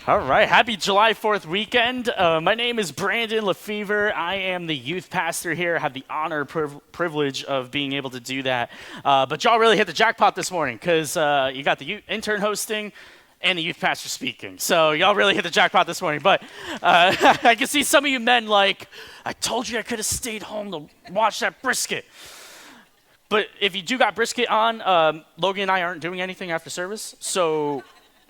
All right, happy July 4th weekend. My name is Brandon LeFevre. I am the youth pastor here. I have the honor, privilege of being able to do that. But y'all really hit the jackpot this morning because you got the intern hosting and the youth pastor speaking. So y'all really hit the jackpot this morning. But I can see some of you men like, I told you I could have stayed home to watch that brisket. But if you do got brisket on, Logan and I aren't doing anything after service. So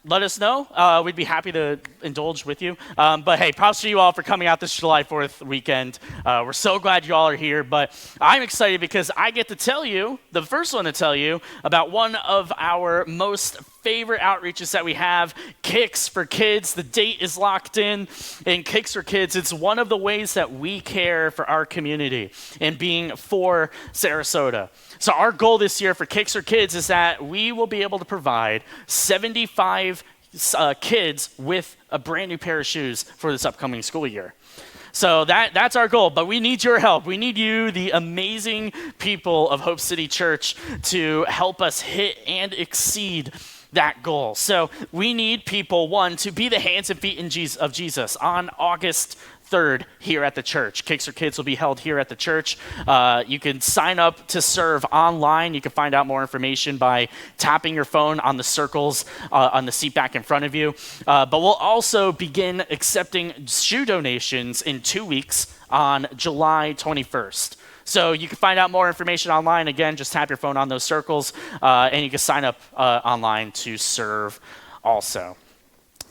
let us know. We'd be happy to indulge with you. But hey, props to you all for coming out this July 4th weekend. We're so glad you all are here. But I'm excited because I get to tell you, the first one to tell you, about one of our most favorite outreaches that we have, Kicks for Kids. The date is locked in Kicks for Kids. It's one of the ways that we care for our community and being for Sarasota. So our goal this year for Kicks for Kids is that we will be able to provide 75 kids with a brand new pair of shoes for this upcoming school year. So that's our goal, but we need your help. We need you, the amazing people of Hope City Church, to help us hit and exceed that goal. So we need people, one, to be the hands and feet of Jesus on August 3rd here at the church. Kicks for Kids will be held here at the church. You can sign up to serve online. You can find out more information by tapping your phone on the circles on the seat back in front of you. But we'll also begin accepting shoe donations in 2 weeks on July 21st. So you can find out more information online. Again, just tap your phone on those circles, and you can sign up online to serve also.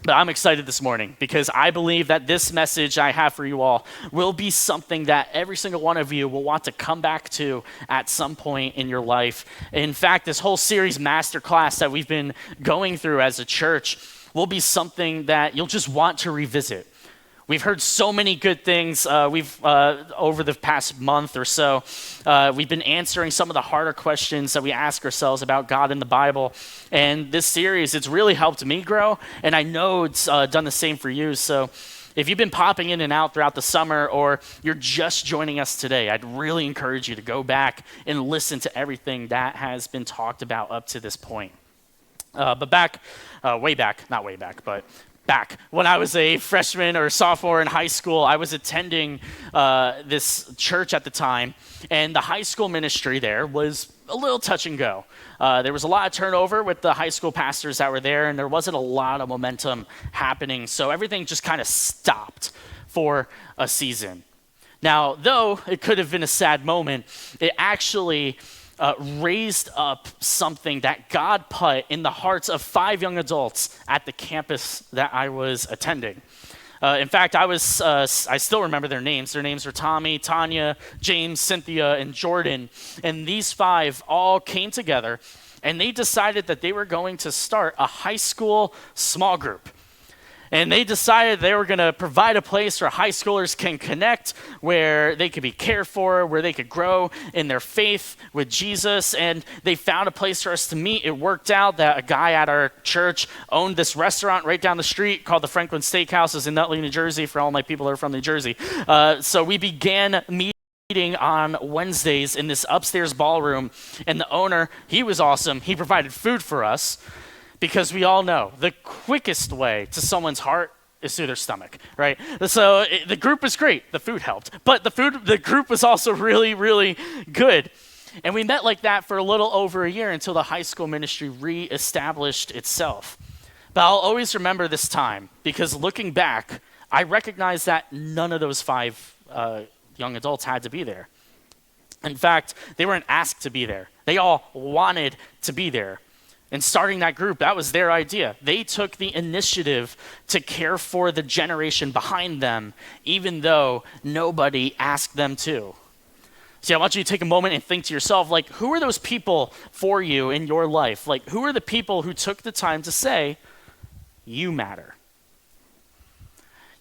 But I'm excited this morning because I believe that this message I have for you all will be something that every single one of you will want to come back to at some point in your life. In fact, this whole series, Masterclass, that we've been going through as a church will be something that you'll just want to revisit. We've heard so many good things. Over the past month or so, we've been answering some of the harder questions that we ask ourselves about God in the Bible. And this series, it's really helped me grow, and I know it's done the same for you. So if you've been popping in and out throughout the summer, or you're just joining us today, I'd really encourage you to go back and listen to everything that has been talked about up to this point. But back when I was a freshman or sophomore in high school, I was attending this church at the time, and the high school ministry there was a little touch and go. There was a lot of turnover with the high school pastors that were there, and there wasn't a lot of momentum happening, so everything just kind of stopped for a season. Now, though it could have been a sad moment, it actually raised up something that God put in the hearts of 5 young adults at the campus that I was attending. In fact, I still remember their names. Their names were Tommy, Tanya, James, Cynthia, and Jordan. And these 5 all came together, and they decided that they were going to start a high school small group. And they decided they were going to provide a place where high schoolers can connect, where they could be cared for, where they could grow in their faith with Jesus. And they found a place for us to meet. It worked out that a guy at our church owned this restaurant right down the street called the Franklin Steakhouse. It's in Nutley, New Jersey, for all my people that are from New Jersey. So we began meeting on Wednesdays in this upstairs ballroom. And the owner, he was awesome. He provided food for us. Because we all know the quickest way to someone's heart is through their stomach, right? So the group was great. The food helped. But the group was also really, really good. And we met like that for a little over a year until the high school ministry reestablished itself. But I'll always remember this time because looking back, I recognize that none of those 5 young adults had to be there. In fact, they weren't asked to be there. They all wanted to be there. And starting that group, that was their idea. They took the initiative to care for the generation behind them, even though nobody asked them to. See, I want you to take a moment and think to yourself, like, who are those people for you in your life? Like, who are the people who took the time to say, you matter?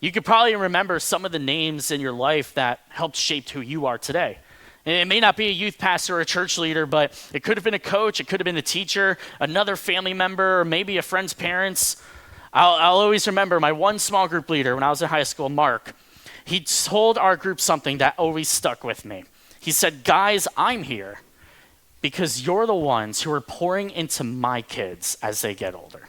You could probably remember some of the names in your life that helped shape who you are today. And it may not be a youth pastor or a church leader, but it could have been a coach, it could have been a teacher, another family member, or maybe a friend's parents. I'll always remember my one small group leader when I was in high school, Mark. He told our group something that always stuck with me. He said, guys, I'm here because you're the ones who are pouring into my kids as they get older.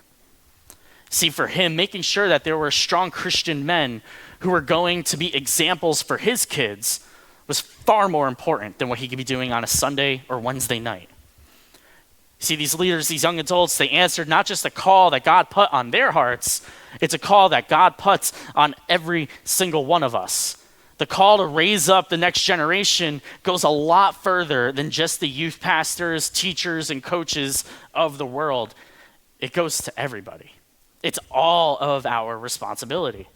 See, for him, making sure that there were strong Christian men who were going to be examples for his kids was far more important than what he could be doing on a Sunday or Wednesday night. See, these leaders, these young adults, they answered not just a call that God put on their hearts, it's a call that God puts on every single one of us. The call to raise up the next generation goes a lot further than just the youth pastors, teachers, and coaches of the world. It goes to everybody. It's all of our responsibility.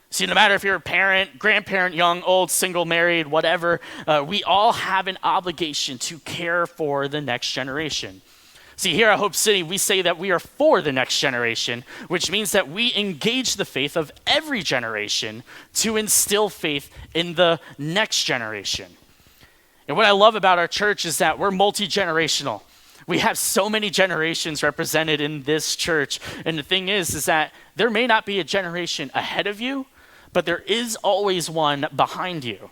See, no matter if you're a parent, grandparent, young, old, single, married, whatever, we all have an obligation to care for the next generation. See, here at Hope City, we say that we are for the next generation, which means that we engage the faith of every generation to instill faith in the next generation. And what I love about our church is that we're multi-generational. We have so many generations represented in this church. And the thing is that there may not be a generation ahead of you, but there is always one behind you.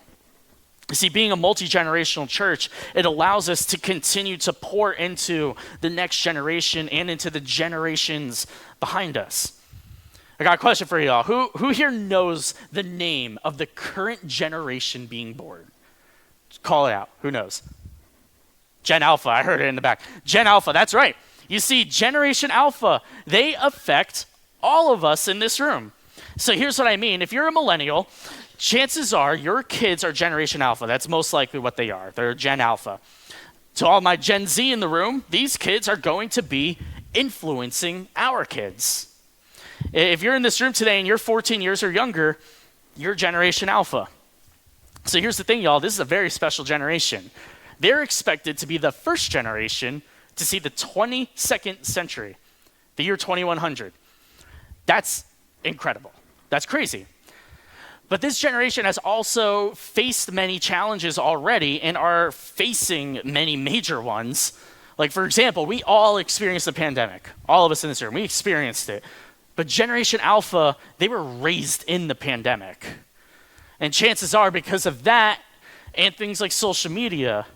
You see, being a multi-generational church, it allows us to continue to pour into the next generation and into the generations behind us. I got a question for you all. Who here knows the name of the current generation being born? Just call it out. Who knows? Gen Alpha. I heard it in the back. Gen Alpha. That's right. You see, Generation Alpha, they affect all of us in this room. So here's what I mean. If you're a millennial, chances are your kids are Generation Alpha. That's most likely what they are. They're Gen Alpha. To all my Gen Z in the room, these kids are going to be influencing our kids. If you're in this room today and you're 14 years or younger, you're Generation Alpha. So here's the thing, y'all. This is a very special generation. They're expected to be the first generation to see the 22nd century, the year 2100. That's incredible. That's crazy. But this generation has also faced many challenges already and are facing many major ones. Like, for example, we all experienced the pandemic. All of us in this room, we experienced it. But Generation Alpha, they were raised in the pandemic. And chances are, because of that and things like social media,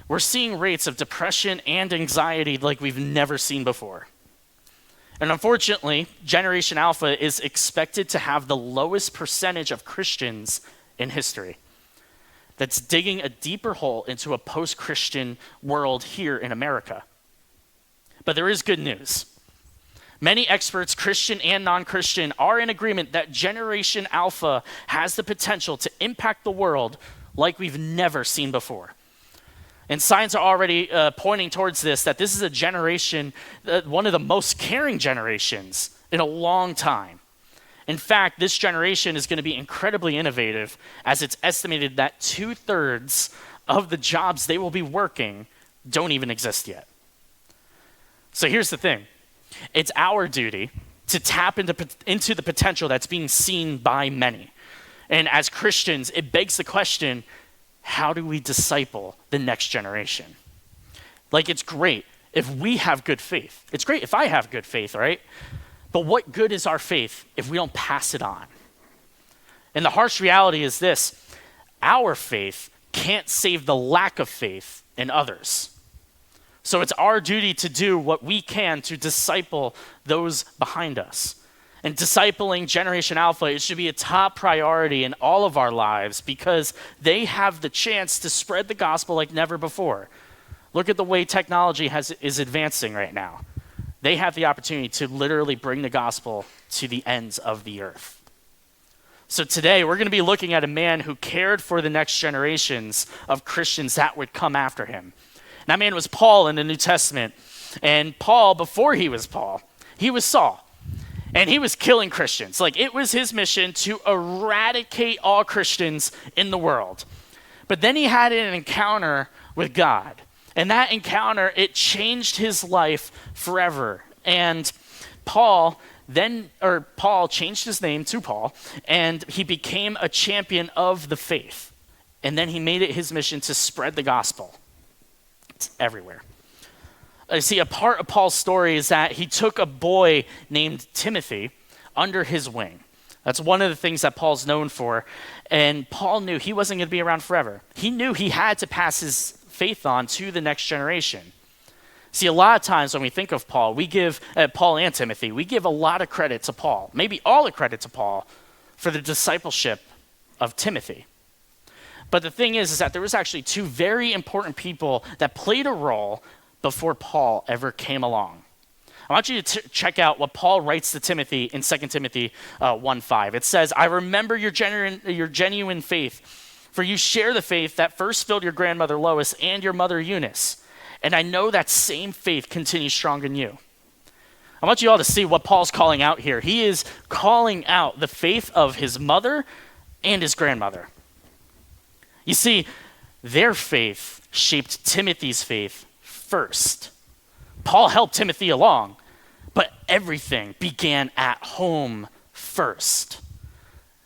we're seeing rates of depression and anxiety like we've never seen before. And unfortunately, Generation Alpha is expected to have the lowest percentage of Christians in history. That's digging a deeper hole into a post-Christian world here in America. But there is good news. Many experts, Christian and non-Christian, are in agreement that Generation Alpha has the potential to impact the world like we've never seen before. And signs are already pointing towards this, that this is a generation, one of the most caring generations in a long time. In fact, this generation is going to be incredibly innovative, as it's estimated that 2/3 of the jobs they will be working don't even exist yet. So here's the thing. It's our duty to tap into the potential that's being seen by many. And as Christians, it begs the question, how do we disciple the next generation? Like, it's great if we have good faith. It's great if I have good faith, right? But what good is our faith if we don't pass it on? And the harsh reality is this: our faith can't save the lack of faith in others. So it's our duty to do what we can to disciple those behind us. And discipling Generation Alpha, it should be a top priority in all of our lives because they have the chance to spread the gospel like never before. Look at the way technology is advancing right now. They have the opportunity to literally bring the gospel to the ends of the earth. So today, we're going to be looking at a man who cared for the next generations of Christians that would come after him. And that man was Paul in the New Testament. And Paul, before he was Paul, he was Saul. And he was killing Christians. Like, it was his mission to eradicate all Christians in the world. But then he had an encounter with God. And that encounter, it changed his life forever. And Paul changed his name to Paul, and he became a champion of the faith. And then he made it his mission to spread the gospel. It's everywhere. See, a part of Paul's story is that he took a boy named Timothy under his wing. That's one of the things that Paul's known for. And Paul knew he wasn't going to be around forever. He knew he had to pass his faith on to the next generation. See, a lot of times when we think of Paul, we give Paul and Timothy, we give a lot of credit to Paul, maybe all the credit to Paul for the discipleship of Timothy. But the thing is that there was actually two very important people that played a role before Paul ever came along. I want you to check out what Paul writes to Timothy in 2 Timothy 1:5. It says, I remember your genuine faith, for you share the faith that first filled your grandmother Lois and your mother Eunice. And I know that same faith continues strong in you. I want you all to see what Paul's calling out here. He is calling out the faith of his mother and his grandmother. You see, their faith shaped Timothy's faith first. Paul helped Timothy along, but everything began at home first.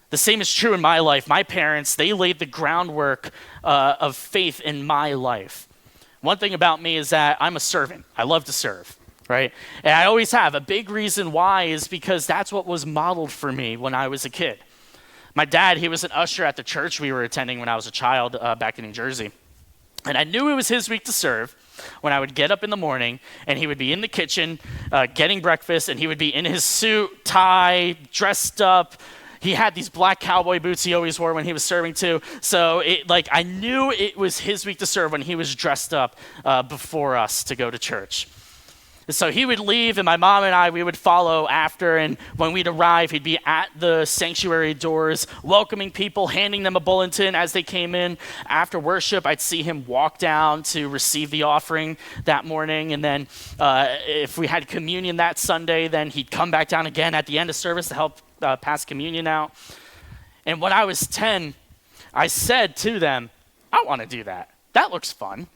The same is true in my life. My parents, they laid the groundwork of faith in my life. One thing about me is that I'm a servant. I love to serve, right? And I always have. A big reason why is because that's what was modeled for me when I was a kid. My dad, he was an usher at the church we were attending when I was a child back in New Jersey. And I knew it was his week to serve when I would get up in the morning and he would be in the kitchen getting breakfast, and he would be in his suit, tie, dressed up. He had these black cowboy boots he always wore when he was serving too. So I knew it was his week to serve when he was dressed up before us to go to church. So he would leave, and my mom and I, we would follow after. And when we'd arrive, he'd be at the sanctuary doors, welcoming people, handing them a bulletin as they came in. After worship, I'd see him walk down to receive the offering that morning. And then if we had communion that Sunday, then he'd come back down again at the end of service to help pass communion out. And when I was 10, I said to them, I want to do that. That looks fun.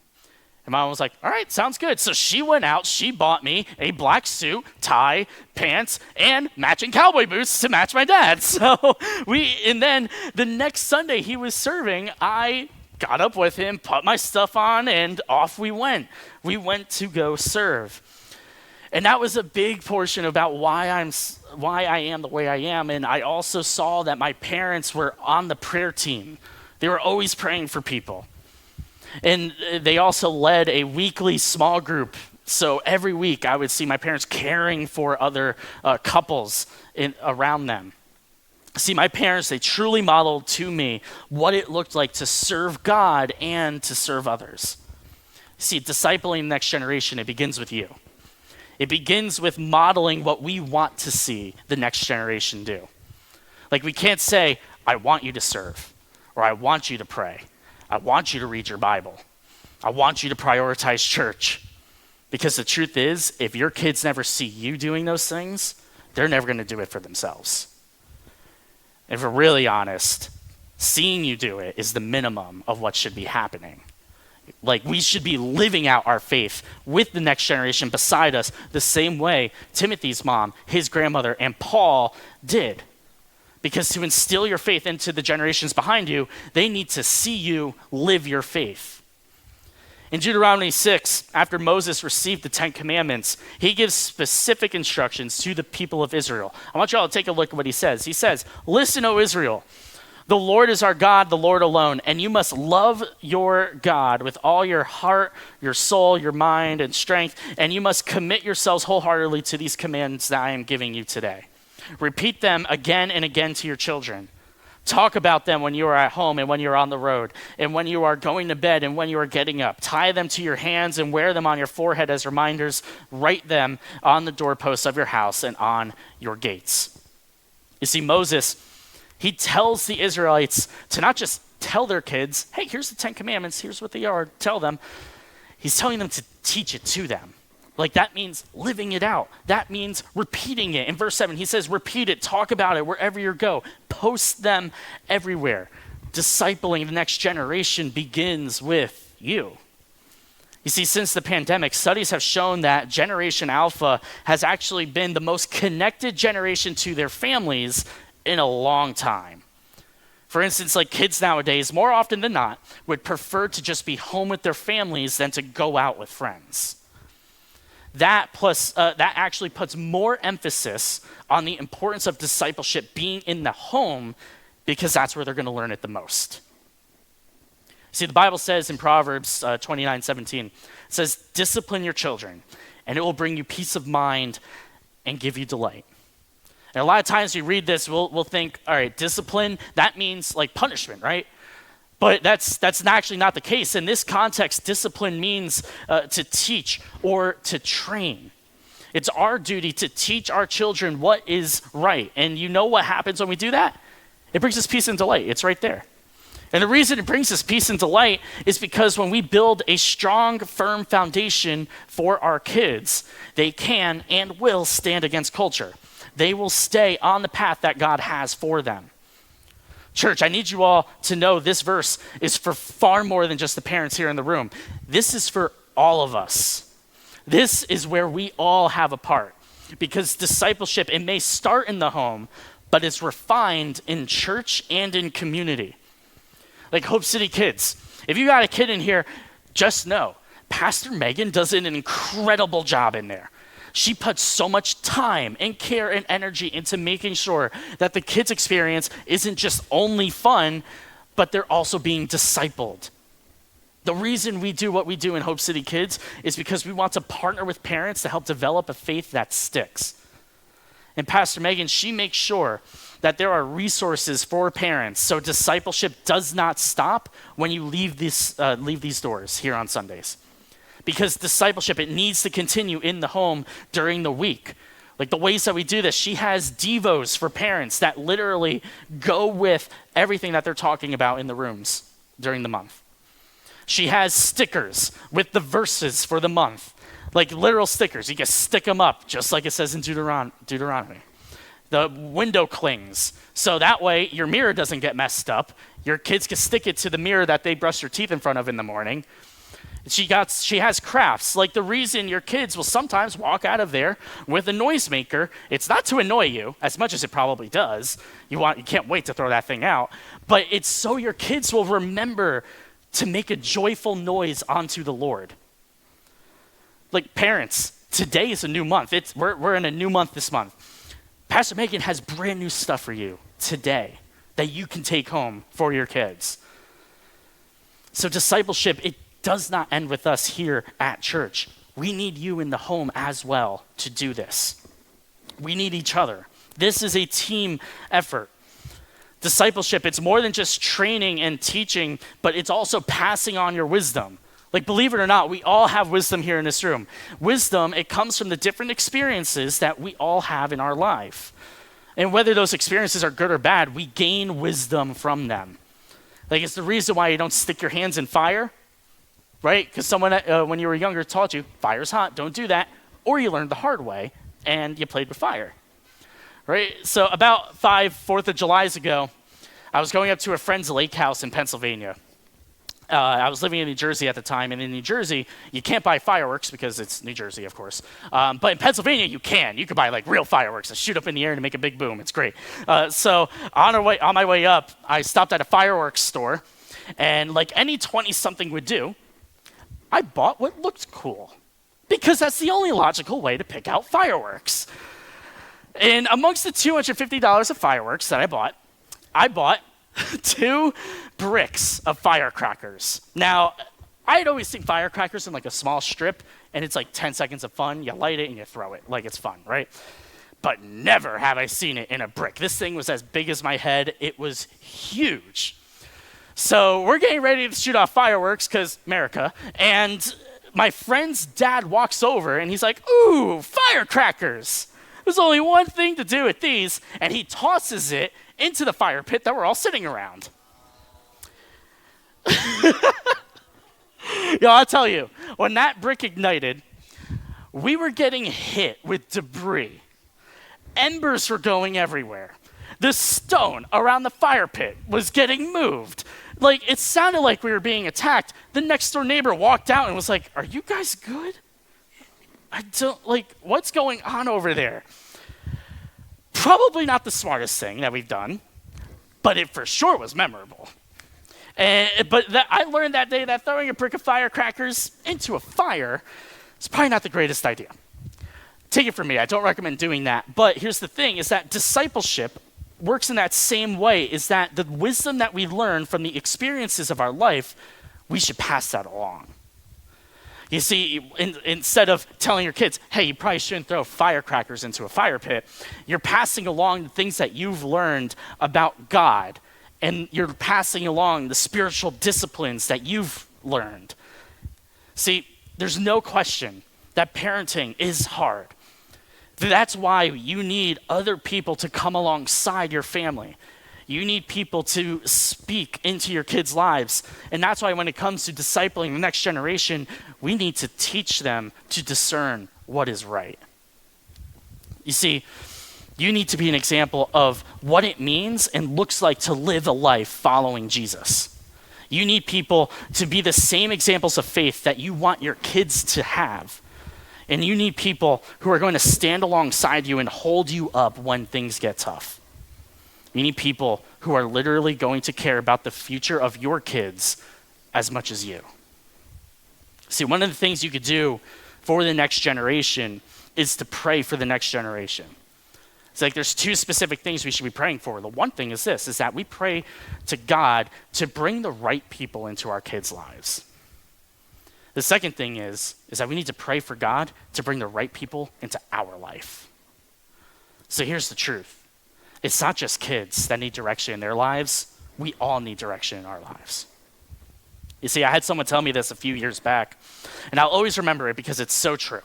And Mom was like, all right, sounds good. So she went out, she bought me a black suit, tie, pants, and matching cowboy boots to match my dad. And then the next Sunday he was serving, I got up with him, put my stuff on, and off we went. We went to go serve. And that was a big portion about why I am the way I am. And I also saw that my parents were on the prayer team. They were always praying for people. And they also led a weekly small group. So every week I would see my parents caring for other couples around them. See, my parents, they truly modeled to me what it looked like to serve God and to serve others. See, discipling the next generation, it begins with you. It begins with modeling what we want to see the next generation do. Like, we can't say, I want you to serve, or I want you to pray. I want you to read your Bible. I want you to prioritize church. Because the truth is, if your kids never see you doing those things, they're never going to do it for themselves. If we're really honest, seeing you do it is the minimum of what should be happening. Like, we should be living out our faith with the next generation beside us the same way Timothy's mom, his grandmother, and Paul did. Because to instill your faith into the generations behind you, they need to see you live your faith. In Deuteronomy 6, after Moses received the 10 Commandments, he gives specific instructions to the people of Israel. I want you all to take a look at what he says. He says, listen, O Israel, the Lord is our God, the Lord alone, and you must love your God with all your heart, your soul, your mind, and strength, and you must commit yourselves wholeheartedly to these commands that I am giving you today. Repeat them again and again to your children. Talk about them when you are at home and when you're on the road, and when you are going to bed and when you are getting up. Tie them to your hands and wear them on your forehead as reminders. Write them on the doorposts of your house and on your gates. You see, Moses, he tells the Israelites to not just tell their kids, hey, here's the 10 Commandments, here's what they are, tell them. He's telling them to teach it to them. Like, that means living it out. That means repeating it. In verse 7, he says, repeat it, talk about it wherever you go. Post them everywhere. Discipling the next generation begins with you. You see, since the pandemic, studies have shown that Generation Alpha has actually been the most connected generation to their families in a long time. For instance, like, kids nowadays, more often than not, would prefer to just be home with their families than to go out with friends. That actually puts more emphasis on the importance of discipleship being in the home, because that's where they're going to learn it the most. See, the Bible says in Proverbs 29:17, it says, discipline your children, and it will bring you peace of mind and give you delight. And a lot of times we read this, we'll think, all right, discipline, that means like punishment, right? But that's actually not the case. In this context, discipline means to teach or to train. It's our duty to teach our children what is right. And you know what happens when we do that? It brings us peace and delight. It's right there. And the reason it brings us peace and delight is because when we build a strong, firm foundation for our kids, they can and will stand against culture. They will stay on the path that God has for them. Church, I need you all to know this verse is for far more than just the parents here in the room. This is for all of us. This is where we all have a part, because discipleship, it may start in the home, but it's refined in church and in community. Like Hope City Kids, if you got a kid in here, just know, Pastor Megan does an incredible job in there. She puts so much time and care and energy into making sure that the kids' experience isn't just only fun, but they're also being discipled. The reason we do what we do in Hope City Kids is because we want to partner with parents to help develop a faith that sticks. And Pastor Megan, she makes sure that there are resources for parents so discipleship does not stop when you leave these doors here on Sundays. Because discipleship, it needs to continue in the home during the week. Like the ways that we do this, she has devos for parents that literally go with everything that they're talking about in the rooms during the month. She has stickers with the verses for the month, like literal stickers. You can stick them up, just like it says in Deuteronomy. The window clings, so that way your mirror doesn't get messed up. Your kids can stick it to the mirror that they brush their teeth in front of in the morning. She has crafts. Like the reason your kids will sometimes walk out of there with a noisemaker, it's not to annoy you, as much as it probably does. You can't wait to throw that thing out. But it's so your kids will remember to make a joyful noise unto the Lord. Like parents, today is a new month. We're in a new month this month. Pastor Megan has brand new stuff for you today that you can take home for your kids. So discipleship, it does not end with us here at church. We need you in the home as well to do this. We need each other. This is a team effort. Discipleship, it's more than just training and teaching, but it's also passing on your wisdom. Like, believe it or not, we all have wisdom here in this room. Wisdom, it comes from the different experiences that we all have in our life. And whether those experiences are good or bad, we gain wisdom from them. Like, it's the reason why you don't stick your hands in fire, right? Because someone, when you were younger, taught you, fire's hot, don't do that. Or you learned the hard way, and you played with fire. Right? So about 4th of Julys ago, I was going up to a friend's lake house in Pennsylvania. I was living in New Jersey at the time, and in New Jersey, you can't buy fireworks because it's New Jersey, of course. But in Pennsylvania, you can. You can buy like real fireworks and shoot up in the air and make a big boom. It's great. So on my way up, I stopped at a fireworks store, and like any 20-something would do, I bought what looked cool because that's the only logical way to pick out fireworks. And amongst the $250 of fireworks that I bought 2 bricks of firecrackers. Now, I'd always seen firecrackers in like a small strip, and it's like 10 seconds of fun. You light it and you throw it like it's fun, right? But never have I seen it in a brick. This thing was as big as my head. It was huge. So we're getting ready to shoot off fireworks because America, and my friend's dad walks over and he's like, ooh, firecrackers. There's only one thing to do with these, and he tosses it into the fire pit that we're all sitting around. I'll tell you, when that brick ignited, we were getting hit with debris. Embers were going everywhere. The stone around the fire pit was getting moved. Like, it sounded like we were being attacked. The next door neighbor walked out and was like, are you guys good? What's going on over there? Probably not the smartest thing that we've done, but it for sure was memorable. I learned that day that throwing a brick of firecrackers into a fire is probably not the greatest idea. Take it from me, I don't recommend doing that. But here's the thing, is that discipleship works in that same way, is that the wisdom that we learn from the experiences of our life we should pass that along. You see, instead of telling your kids, hey, you probably shouldn't throw firecrackers into a fire pit, you're passing along the things that you've learned about God, and you're passing along the spiritual disciplines that you've learned. See, there's no question that parenting is hard. That's why you need other people to come alongside your family. You need people to speak into your kids' lives. And that's why when it comes to discipling the next generation, we need to teach them to discern what is right. You see, you need to be an example of what it means and looks like to live a life following Jesus. You need people to be the same examples of faith that you want your kids to have. And you need people who are going to stand alongside you and hold you up when things get tough. You need people who are literally going to care about the future of your kids as much as you. See, one of the things you could do for the next generation is to pray for the next generation. It's like there's two specific things we should be praying for. The one thing is this, is that we pray to God to bring the right people into our kids' lives. The second thing is that we need to pray for God to bring the right people into our life. So here's the truth. It's not just kids that need direction in their lives. We all need direction in our lives. You see, I had someone tell me this a few years back, and I'll always remember it because it's so true,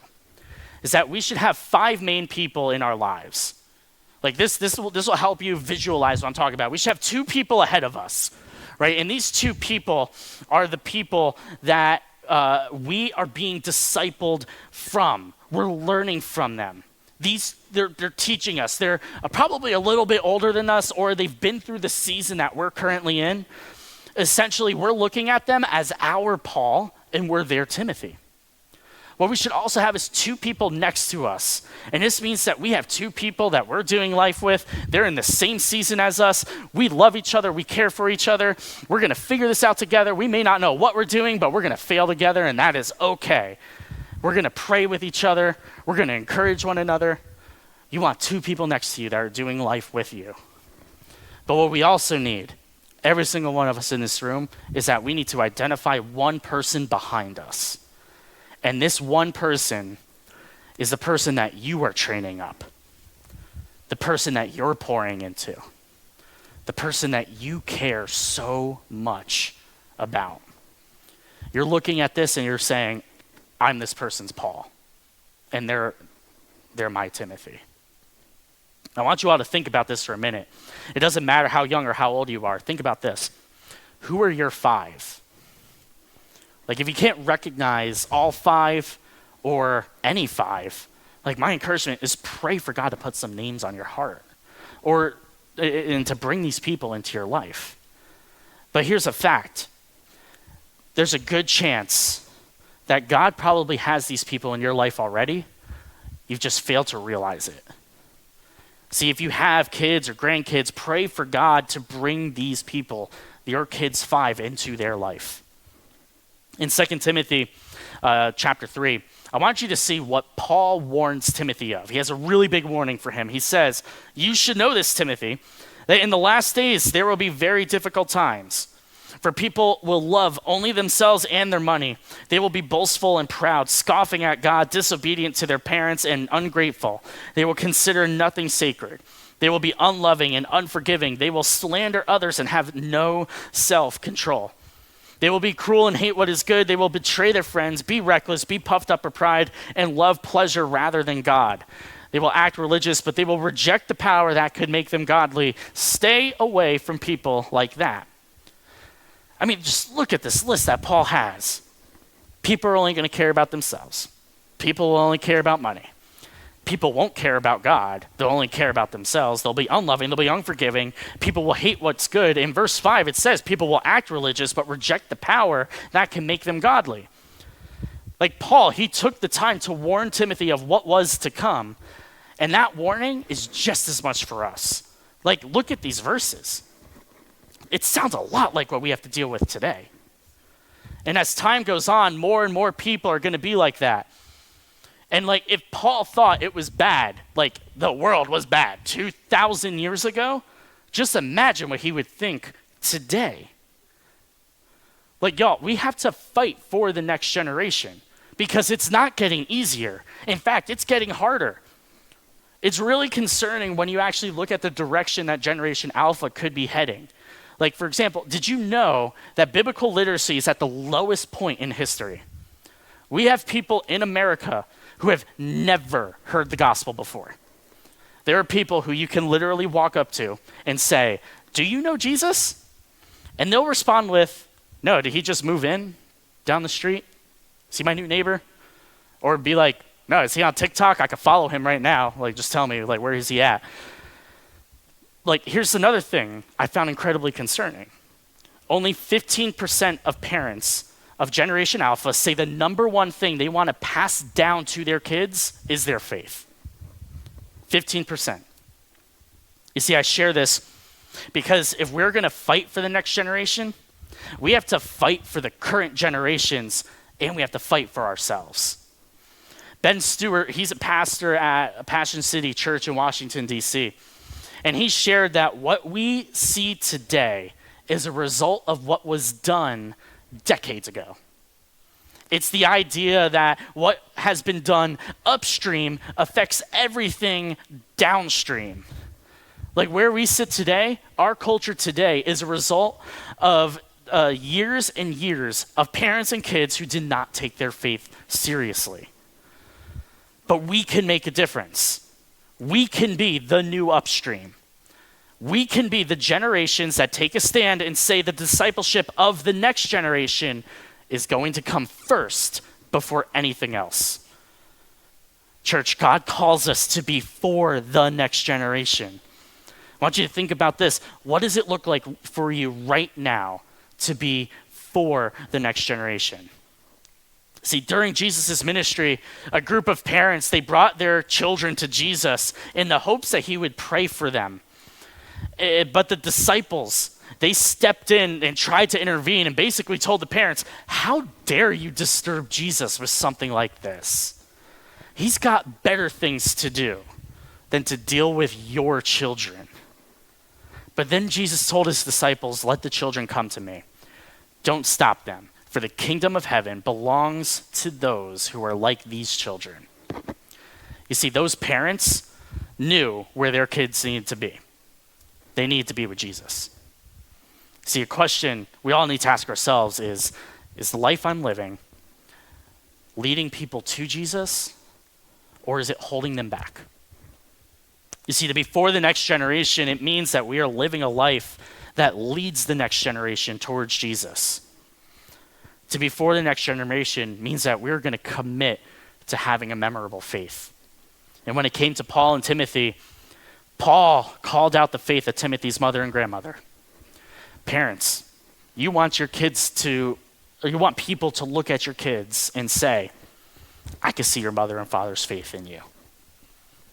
is that we should have 5 main people in our lives. Like this will help you visualize what I'm talking about. We should have 2 people ahead of us, right? And these 2 people are the people that we are being discipled from. We're learning from them. They're teaching us. They're probably a little bit older than us, or they've been through the season that we're currently in. Essentially, we're looking at them as our Paul, and we're their Timothy. What we should also have is 2 people next to us. And this means that we have 2 people that we're doing life with. They're in the same season as us. We love each other. We care for each other. We're going to figure this out together. We may not know what we're doing, but we're going to fail together, and that is okay. We're going to pray with each other. We're going to encourage one another. You want 2 people next to you that are doing life with you. But what we also need, every single one of us in this room, is that we need to identify one person behind us. And this one person is the person that you are training up, the person that you're pouring into, the person that you care so much about. You're looking at this and you're saying, I'm this person's Paul, and they're my Timothy. I want you all to think about this for a minute. It doesn't matter how young or how old you are. Think about this. Who are your 5? Like, if you can't recognize all 5 or any 5, like, my encouragement is pray for God to put some names on your heart and to bring these people into your life. But here's a fact. There's a good chance that God probably has these people in your life already. You've just failed to realize it. See, if you have kids or grandkids, pray for God to bring these people, your kids' 5, into their life. In 2 Timothy chapter 3, I want you to see what Paul warns Timothy of. He has a really big warning for him. He says, you should know this, Timothy, that in the last days there will be very difficult times. For people will love only themselves and their money. They will be boastful and proud, scoffing at God, disobedient to their parents, and ungrateful. They will consider nothing sacred. They will be unloving and unforgiving. They will slander others and have no self-control. They will be cruel and hate what is good. They will betray their friends, be reckless, be puffed up with pride, and love pleasure rather than God. They will act religious, but they will reject the power that could make them godly. Stay away from people like that. I mean, just look at this list that Paul has. People are only going to care about themselves. People will only care about money. People won't care about God. They'll only care about themselves. They'll be unloving. They'll be unforgiving. People will hate what's good. In verse 5, it says people will act religious but reject the power that can make them godly. Like Paul, he took the time to warn Timothy of what was to come. And that warning is just as much for us. Like, look at these verses. It sounds a lot like what we have to deal with today. And as time goes on, more and more people are going to be like that. And like, if Paul thought it was bad, like the world was bad 2,000 years ago, just imagine what he would think today. Like, y'all, we have to fight for the next generation because it's not getting easier. In fact, it's getting harder. It's really concerning when you actually look at the direction that Generation Alpha could be heading. Like, for example, did you know that biblical literacy is at the lowest point in history? We have people in America who have never heard the gospel before. There are people who you can literally walk up to and say, "Do you know Jesus?" And they'll respond with, "No, did he just move in down the street? Is he my new neighbor?" Or be like, "No, is he on TikTok? I could follow him right now. Like, just tell me, like, where is he at?" Like, here's another thing I found incredibly concerning. Only 15% of parents of Generation Alpha say the number one thing they want to pass down to their kids is their faith. 15%. You see, I share this because if we're going to fight for the next generation, we have to fight for the current generations, and we have to fight for ourselves. Ben Stewart, he's a pastor at Passion City Church in Washington, D.C., and he shared that what we see today is a result of what was done decades ago. It's the idea that what has been done upstream affects everything downstream. Like where we sit today, our culture today is a result of years and years of parents and kids who did not take their faith seriously. But we can make a difference. We can be the new upstream. We can be the generations that take a stand and say the discipleship of the next generation is going to come first before anything else. Church, God calls us to be for the next generation. I want you to think about this. What does it look like for you right now to be for the next generation? See, during Jesus' ministry, a group of parents, they brought their children to Jesus in the hopes that he would pray for them. But the disciples, they stepped in and tried to intervene and basically told the parents, "How dare you disturb Jesus with something like this? He's got better things to do than to deal with your children." But then Jesus told his disciples, "Let the children come to me. Don't stop them. For the kingdom of heaven belongs to those who are like these children." You see, those parents knew where their kids needed to be. They need to be with Jesus. See, a question we all need to ask ourselves is the life I'm living leading people to Jesus, or is it holding them back? You see, to be for the next generation, it means that we are living a life that leads the next generation towards Jesus. To be for the next generation means that we're going to commit to having a memorable faith. And when it came to Paul and Timothy, Paul called out the faith of Timothy's mother and grandmother. Parents, you want people to look at your kids and say, "I can see your mother and father's faith in you."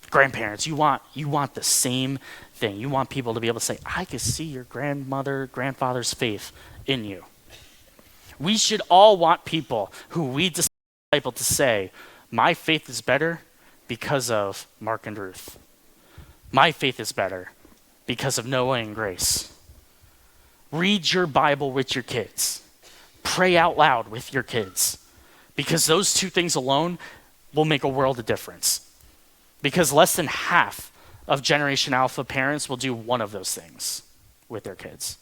Grandparents, you want the same thing. You want people to be able to say, "I can see your grandfather's faith in you." We should all want people who we disciple to say, "My faith is better because of Mark and Ruth. My faith is better because of Noah and Grace." Read your Bible with your kids. Pray out loud with your kids. Because those two things alone will make a world of difference. Because less than half of Generation Alpha parents will do one of those things with their kids.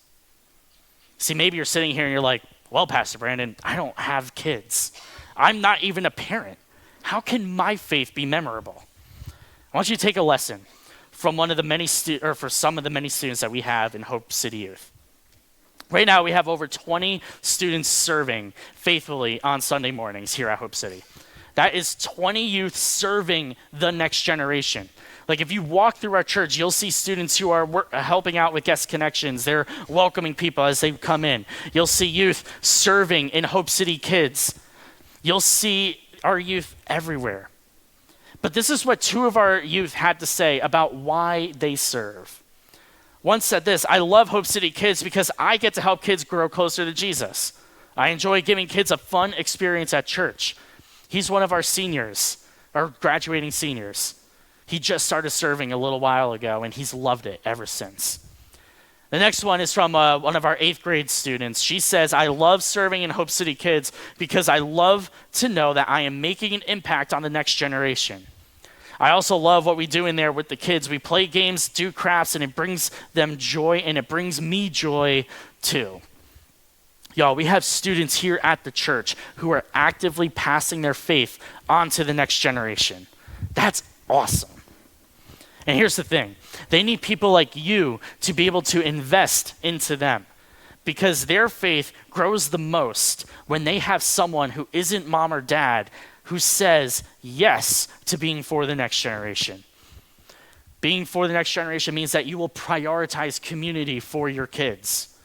See, maybe you're sitting here and you're like, "Well, Pastor Brandon, I don't have kids. I'm not even a parent. How can my faith be memorable?" I want you to take a lesson from some of the many students that we have in Hope City Youth. Right now, we have over 20 students serving faithfully on Sunday mornings here at Hope City. That is 20 youth serving the next generation. Like if you walk through our church, you'll see students who are helping out with guest connections. They're welcoming people as they come in. You'll see youth serving in Hope City Kids. You'll see our youth everywhere. But this is what two of our youth had to say about why they serve. One said this: "I love Hope City Kids because I get to help kids grow closer to Jesus. I enjoy giving kids a fun experience at church." He's one of our seniors, our graduating seniors. He just started serving a little while ago, and he's loved it ever since. The next one is from one of our 8th grade students. She says, I love serving in Hope City Kids because I love to know that I am making an impact on the next generation. I also love what we do in there with the kids. We play games, do crafts, and it brings them joy, and it brings me joy too. Y'all, we have students here at the church who are actively passing their faith on to the next generation. That's awesome. And here's the thing. They need people like you to be able to invest into them, because their faith grows the most when they have someone who isn't mom or dad who says yes to being for the next generation. Being for the next generation means that you will prioritize community for your kids.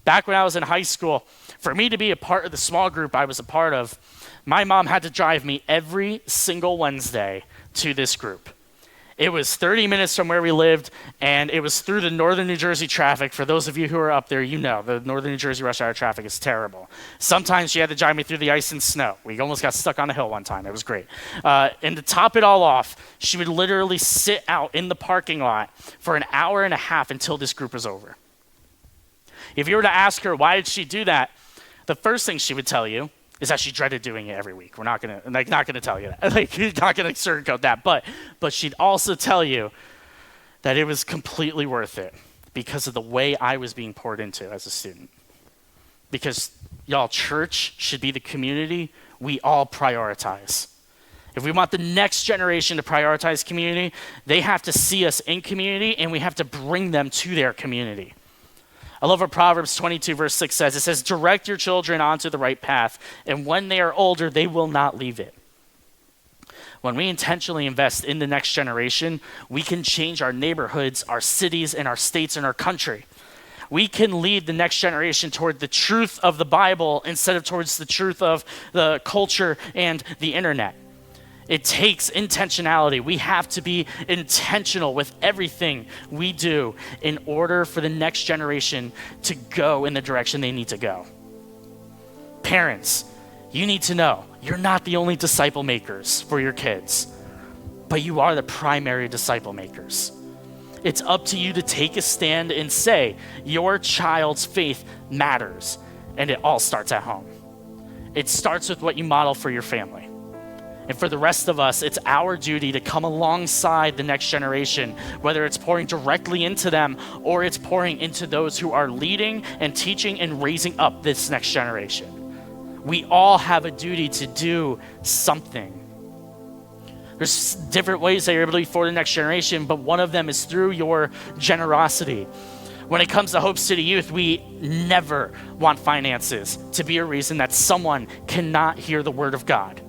Back when I was in high school, for me to be a part of the small group I was a part of, my mom had to drive me every single Wednesday to this group. It was 30 minutes from where we lived, and it was through the northern New Jersey traffic. For those of you who are up there, you know the northern New Jersey rush hour traffic is terrible. Sometimes she had to drive me through the ice and snow. We almost got stuck on a hill one time. It was great. And to top it all off, she would literally sit out in the parking lot for an hour and a half until this group was over. If you were to ask her why did she do that, the first thing she would tell you is that she dreaded doing it every week. We're not gonna tell you that. Not gonna sugarcoat that. But she'd also tell you that it was completely worth it because of the way I was being poured into as a student. Because y'all, church should be the community we all prioritize. If we want the next generation to prioritize community, they have to see us in community, and we have to bring them to their community. I love what Proverbs 22 verse 6 says. It says, direct your children onto the right path, and when they are older, they will not leave it. When we intentionally invest in the next generation, we can change our neighborhoods, our cities, and our states and our country. We can lead the next generation toward the truth of the Bible instead of towards the truth of the culture and the internet. It takes intentionality. We have to be intentional with everything we do in order for the next generation to go in the direction they need to go. Parents, you need to know you're not the only disciple makers for your kids, but you are the primary disciple makers. It's up to you to take a stand and say your child's faith matters, and it all starts at home. It starts with what you model for your family. And for the rest of us, it's our duty to come alongside the next generation, whether it's pouring directly into them or it's pouring into those who are leading and teaching and raising up this next generation. We all have a duty to do something. There's different ways that you're able to be for the next generation, but one of them is through your generosity. When it comes to Hope City Youth, we never want finances to be a reason that someone cannot hear the word of God.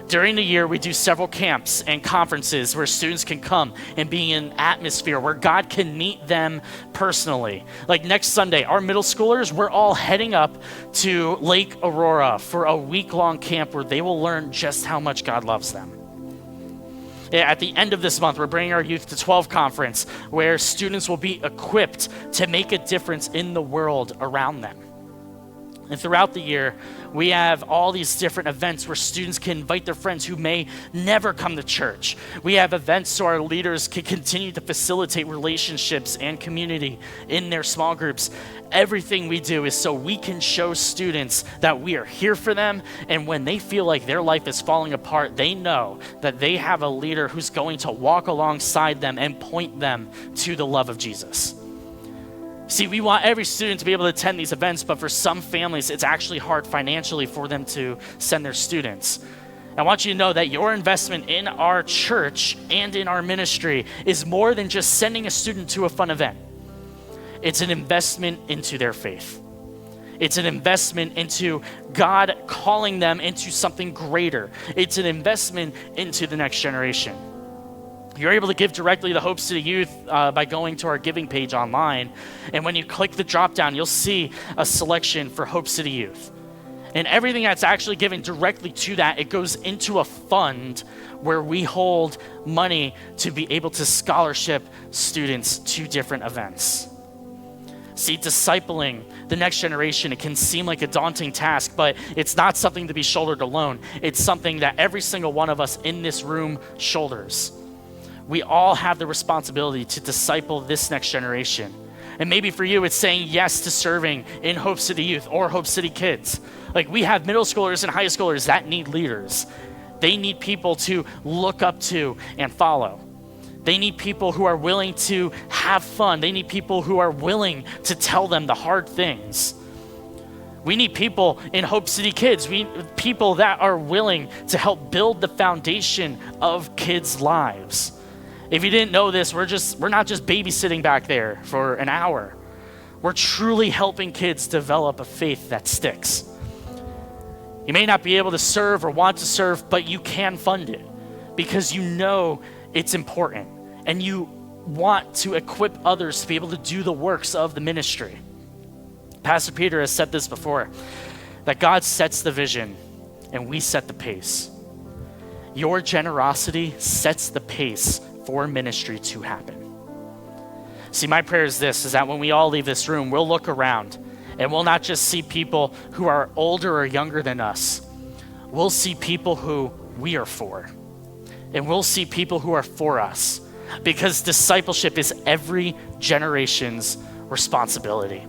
During the year, we do several camps and conferences where students can come and be in an atmosphere where God can meet them personally. Like next Sunday, our middle schoolers, we're all heading up to Lake Aurora for a week-long camp where they will learn just how much God loves them. At the end of this month, we're bringing our Youth to 12 conference where students will be equipped to make a difference in the world around them. And throughout the year, we have all these different events where students can invite their friends who may never come to church. We have events so our leaders can continue to facilitate relationships and community in their small groups. Everything we do is so we can show students that we are here for them, and when they feel like their life is falling apart, they know that they have a leader who's going to walk alongside them and point them to the love of Jesus. See, we want every student to be able to attend these events, but for some families, it's actually hard financially for them to send their students. I want you to know that your investment in our church and in our ministry is more than just sending a student to a fun event. It's an investment into their faith. It's an investment into God calling them into something greater. It's an investment into the next generation. You're able to give directly to Hope City Youth by going to our giving page online. And when you click the drop down, you'll see a selection for Hope City Youth. And everything that's actually given directly to that, it goes into a fund where we hold money to be able to scholarship students to different events. See, discipling the next generation, it can seem like a daunting task, but it's not something to be shouldered alone. It's something that every single one of us in this room shoulders. We all have the responsibility to disciple this next generation. And maybe for you, it's saying yes to serving in Hope City Youth or Hope City Kids. Like, we have middle schoolers and high schoolers that need leaders. They need people to look up to and follow. They need people who are willing to have fun. They need people who are willing to tell them the hard things. We need people in Hope City Kids. We need people that are willing to help build the foundation of kids' lives. If you didn't know this, we're not just babysitting back there for an hour. We're truly helping kids develop a faith that sticks. You may not be able to serve or want to serve, but you can fund it because you know it's important and you want to equip others to be able to do the works of the ministry. Pastor Peter has said this before, that God sets the vision and we set the pace. Your generosity sets the pace for ministry to happen. See, my prayer is this, is that when we all leave this room, we'll look around and we'll not just see people who are older or younger than us. We'll see people who we are for. And we'll see people who are for us, because discipleship is every generation's responsibility.